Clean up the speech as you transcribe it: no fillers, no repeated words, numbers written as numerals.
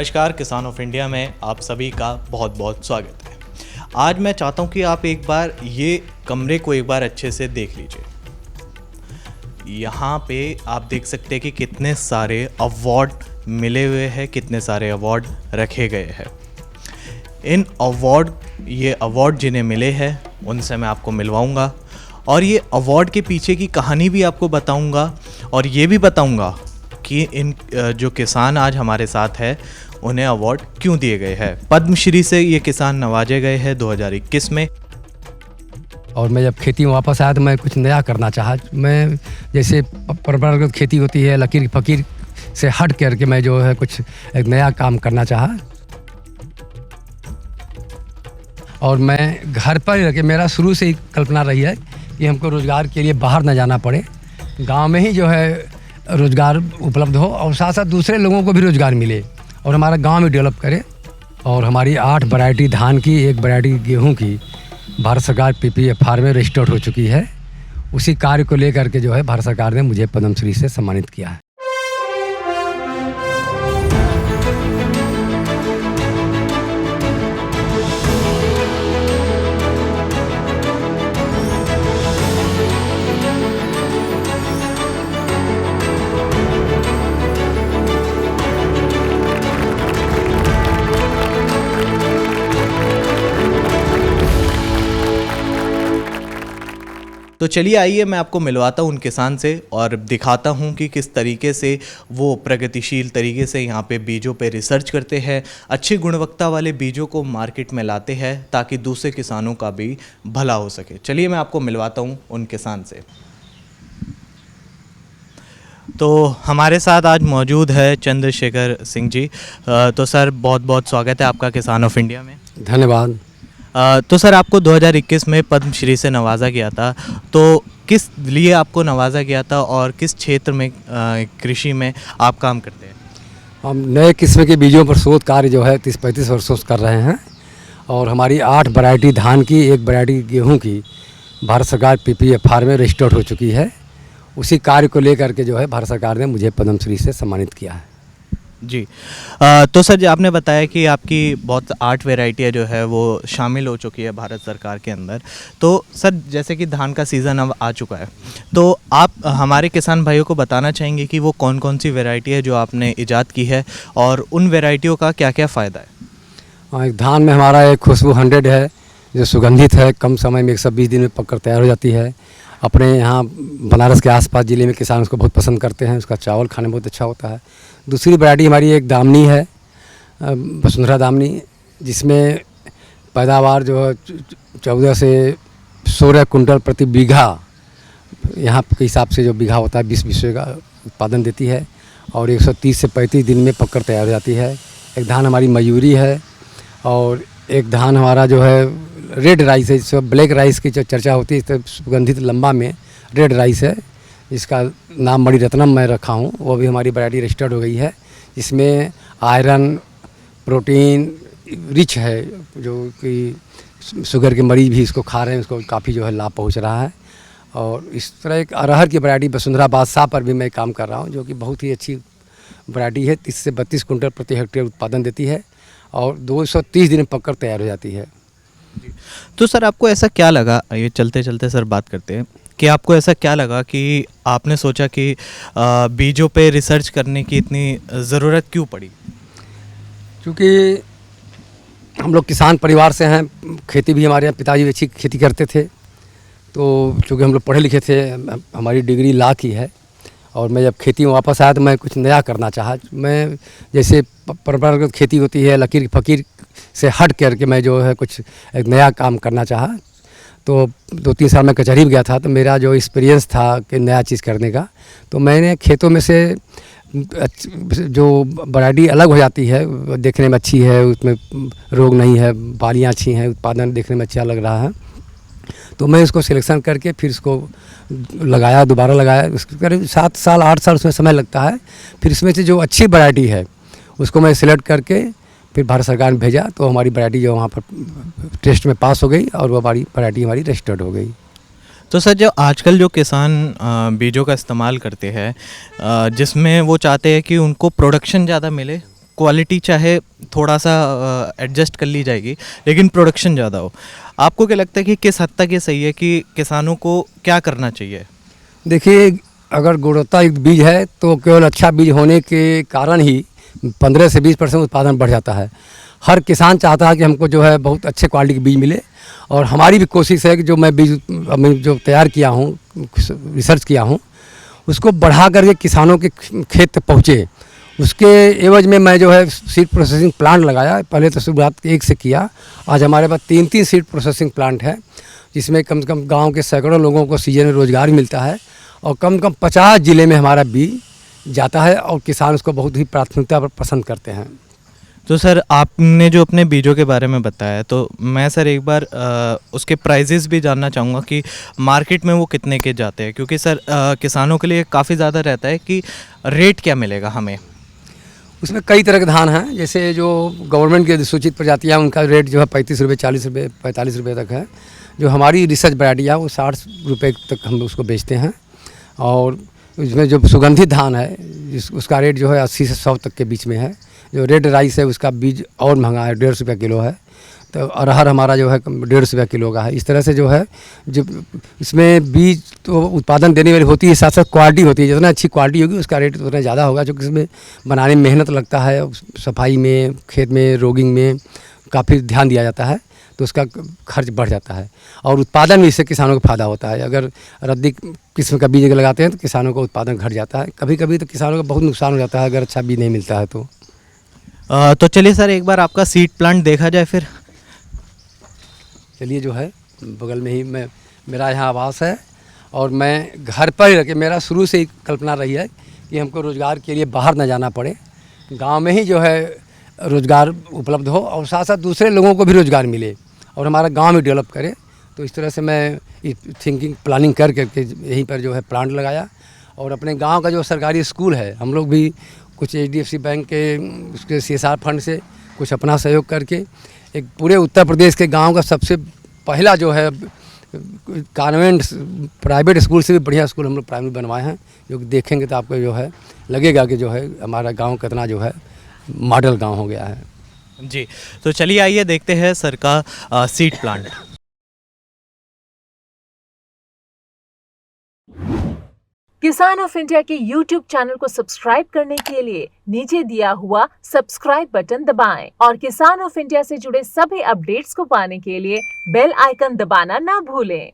नमस्कार, किसान of India में आप सभी का बहुत बहुत स्वागत है। आज मैं चाहता हूं कि आप एक बार ये कमरे को एक बार अच्छे से देख लीजिए। यहाँ पे आप देख सकते हैं कि कितने सारे अवार्ड मिले हुए हैं, कितने सारे अवार्ड रखे गए हैं। ये अवार्ड जिन्हें मिले हैं उनसे मैं आपको मिलवाऊंगा और ये अवार्ड के पीछे की कहानी भी आपको बताऊंगा और ये भी बताऊंगा कि इन जो किसान आज हमारे साथ है उन्हें अवार्ड क्यों दिए गए हैं। पद्मश्री से ये किसान नवाजे गए हैं 2021 में। और मैं जब खेती में वापस आया तो मैं कुछ नया करना चाहा। मैं जैसे परंपरागत खेती होती है लकीर फकीर से हट करके मैं जो है कुछ एक नया काम करना चाहा। और मैं घर पर ही रह के, मेरा शुरू से ही कल्पना रही है कि हमको रोज़गार के लिए बाहर ना जाना पड़े, गांव में ही जो है रोज़गार उपलब्ध हो और साथ साथ दूसरे लोगों को भी रोज़गार मिले और हमारा गांव भी डेवलप करे। और हमारी 8 वैरायटी धान की, 1 वैरायटी गेहूं की भारत सरकार PPFR में रजिस्टर्ड हो चुकी है। उसी कार्य को लेकर के जो है भारत सरकार ने मुझे पद्मश्री से सम्मानित किया है। तो चलिए आइए मैं आपको मिलवाता हूँ उन किसान से और दिखाता हूँ कि किस तरीके से वो प्रगतिशील तरीके से यहाँ पे बीजों पे रिसर्च करते हैं, अच्छी गुणवत्ता वाले बीजों को मार्केट में लाते हैं ताकि दूसरे किसानों का भी भला हो सके। चलिए मैं आपको मिलवाता हूँ उन किसान से। तो हमारे साथ आज मौजूद है चंद्रशेखर सिंह जी। तो सर बहुत बहुत स्वागत है आपका किसान ऑफ इंडिया में। धन्यवाद। तो सर आपको 2021 में पद्मश्री से नवाजा गया था, तो किस लिए आपको नवाजा गया था और किस क्षेत्र में कृषि में आप काम करते हैं? हम नए किस्म के बीजों पर शोध कार्य जो है 30-35 वर्षों से कर रहे हैं और हमारी 8 वैरायटी धान की, 1 वैरायटी गेहूं की भारत सरकार PPFR में रजिस्टर्ड हो चुकी है। उसी कार्य को लेकर के जो है भारत सरकार ने मुझे पद्मश्री से सम्मानित किया है। जी। तो सर आपने बताया कि आपकी बहुत 8 वैरायटियाँ जो है वो शामिल हो चुकी है भारत सरकार के अंदर। तो सर जैसे कि धान का सीज़न अब आ चुका है, तो आप हमारे किसान भाइयों को बताना चाहेंगे कि वो कौन कौन सी वैरायटी है जो आपने ईजाद की है और उन वैरायटियों का क्या क्या फ़ायदा है? एक धान में हमारा एक खुशबू 100 है जो सुगंधित है, कम समय में 120 दिन में पककर तैयार हो जाती है। अपने यहाँ बनारस के आसपास ज़िले में किसान उसको बहुत पसंद करते हैं, उसका चावल खाने में बहुत अच्छा होता है। दूसरी वैरायटी हमारी एक दामनी है, वसुंधरा दामनी, जिसमें पैदावार जो है 14 से 16 कुंटल प्रति बीघा यहाँ के हिसाब से जो बीघा होता है 20 का उत्पादन देती है और 130 से 35 दिन में पककर तैयार हो जाती है। एक धान हमारी मयूरी है और एक धान हमारा जो है रेड राइस है, जिसको ब्लैक राइस की जो चर्चा होती है, तो सुगंधित लंबा में रेड राइस है, जिसका नाम मणिरत्नम मैं रखा हूँ। वो भी हमारी वैरायटी रजिस्टर्ड हो गई है, जिसमें आयरन प्रोटीन रिच है, जो कि शुगर के मरीज भी इसको खा रहे हैं, उसको काफ़ी जो है लाभ पहुँच रहा है। और इस तरह एक अरहर की वैरायटी वसुंधरा बादशाह पर भी मैं काम कर रहा हूँ, जो कि बहुत ही अच्छी वैरायटी है। 30 से 32 कुंटल प्रति हेक्टेयर उत्पादन देती है और 230 दिन में पककर तैयार हो जाती है। तो सर आपको ऐसा क्या लगा, ये चलते चलते सर बात करते हैं कि आपको ऐसा क्या लगा कि आपने सोचा कि बीजों पे रिसर्च करने की इतनी ज़रूरत क्यों पड़ी? क्योंकि हम लोग किसान परिवार से हैं, खेती भी हमारे यहाँ पिताजी अच्छी खेती करते थे, तो चूँकि हम लोग पढ़े लिखे थे, हमारी डिग्री लॉ की है और मैं जब खेती में वापस आया तो मैं कुछ नया करना चाहा। मैं जैसे परंपरागत खेती होती है लकीर फकीर से हट करके मैं जो है कुछ एक नया काम करना चाहा। तो 2-3 साल में कचहरी भी गया था, तो मेरा जो एक्सपीरियंस था कि नया चीज़ करने का, तो मैंने खेतों में से जो वैरायटी अलग हो जाती है, देखने में अच्छी है, उसमें रोग नहीं है, बालियाँ अच्छी हैं, उत्पादन देखने में अच्छा लग रहा है, तो मैं इसको सिलेक्शन करके फिर इसको लगाया, दोबारा लगाया। उसके करीब 7 साल 8 साल उसमें समय लगता है। फिर इसमें से जो अच्छी वैरायटी है उसको मैं सिलेक्ट करके फिर भारत सरकार ने भेजा, तो हमारी वैरायटी जो वहाँ पर टेस्ट में पास हो गई और वो हमारी वैरायटी हमारी रजिस्टर्ड हो गई। तो सर जो आजकल जो किसान बीजों का इस्तेमाल करते हैं, जिसमें वो चाहते हैं कि उनको प्रोडक्शन ज़्यादा मिले, क्वालिटी चाहे थोड़ा सा एडजस्ट कर ली जाएगी, लेकिन प्रोडक्शन ज़्यादा हो। आपको क्या लगता है कि किस हद तक ये सही है कि किसानों को क्या करना चाहिए? देखिए, अगर गुणवत्तायुक्त बीज है तो केवल अच्छा बीज होने के कारण ही 15 से 20% उत्पादन बढ़ जाता है। हर किसान चाहता है कि हमको जो है बहुत अच्छे क्वालिटी के बीज मिले, और हमारी भी कोशिश है कि जो मैं बीज मैं जो तैयार किया हूँ, रिसर्च किया हूँ, उसको बढ़ा करके किसानों के खेत तक पहुँचे। उसके एवज में मैं जो है सीड प्रोसेसिंग प्लांट लगाया। पहले तो शुरुआत एक से किया, आज हमारे पास 3-3 सीड प्रोसेसिंग प्लांट है, जिसमें कम से कम गांव के सैकड़ों लोगों को सीजन में रोज़गार मिलता है, और कम से कम 50 ज़िले में हमारा बीज जाता है, और किसान उसको बहुत ही प्राथमिकता पर पसंद करते हैं। तो सर आपने जो अपने बीजों के बारे में बताया, तो मैं सर एक बार उसके प्राइजेस भी जानना चाहूँगा कि मार्केट में वो कितने के जाते हैं, क्योंकि सर किसानों के लिए काफ़ी ज़्यादा रहता है कि रेट क्या मिलेगा हमें। उसमें कई तरह के धान हैं, जैसे जो गवर्नमेंट की सूचित प्रजातियाँ हैं उनका रेट जो है 35 रुपये, 40 रुपये, 45 रुपये तक है। जो हमारी रिसर्च वैरायटी है वो 60 रुपये तक हम उसको बेचते हैं। और इसमें जो सुगंधित धान है उसका रेट जो है 80 से 100 तक के बीच में है। जो रेड राइस है उसका बीज और महंगा है, 150 रुपये किलो है। तो अरहर हमारा जो है 150 रुपये किलो का है। इस तरह से जो है जो इसमें बीज तो उत्पादन देने वाली होती है, साथ साथ क्वालिटी होती है। जितना अच्छी क्वालिटी होगी उसका रेट उतना ज़्यादा होगा, क्योंकि इसमें बनाने में मेहनत लगता है, सफाई में, खेत में, रोगिंग में काफ़ी ध्यान दिया जाता है, तो उसका खर्च बढ़ जाता है। और उत्पादन में इससे किसानों को फ़ायदा होता है। अगर रद्दी किस्म का बीज लगाते हैं तो किसानों का उत्पादन घट जाता है। कभी कभी तो किसानों को बहुत नुकसान हो जाता है अगर अच्छा बीज नहीं मिलता है तो। तो चलिए सर एक बार आपका सीड प्लांट देखा जाए फिर। चलिए, जो है बगल में ही मेरा यहाँ आवास है, और मैं घर पर ही रह के, मेरा शुरू से ही कल्पना रही है कि हमको रोज़गार के लिए बाहर ना जाना पड़े, गांव में ही जो है रोज़गार उपलब्ध हो, और साथ साथ दूसरे लोगों को भी रोज़गार मिले, और हमारा गांव भी डेवलप करे। तो इस तरह से मैं थिंकिंग प्लानिंग कर करके यहीं पर जो है प्लांट लगाया। और अपने गांव का जो सरकारी स्कूल है, हम लोग भी कुछ HDFC बैंक के उसके CSR फंड से कुछ अपना सहयोग करके एक पूरे उत्तर प्रदेश के गांव का सबसे पहला जो है कॉन्वेंट प्राइवेट स्कूल से भी बढ़िया स्कूल हम लोग प्राइमरी बनवाए हैं, जो कि देखेंगे तो आपको जो है लगेगा कि जो है हमारा गांव कितना जो है मॉडल गांव हो गया है। जी, तो चलिए आइए देखते हैं सर का सीड प्लांट। किसान ऑफ इंडिया के YouTube चैनल को सब्सक्राइब करने के लिए नीचे दिया हुआ सब्सक्राइब बटन दबाएं, और किसान ऑफ इंडिया से जुड़े सभी अपडेट्स को पाने के लिए बेल आइकन दबाना ना भूलें।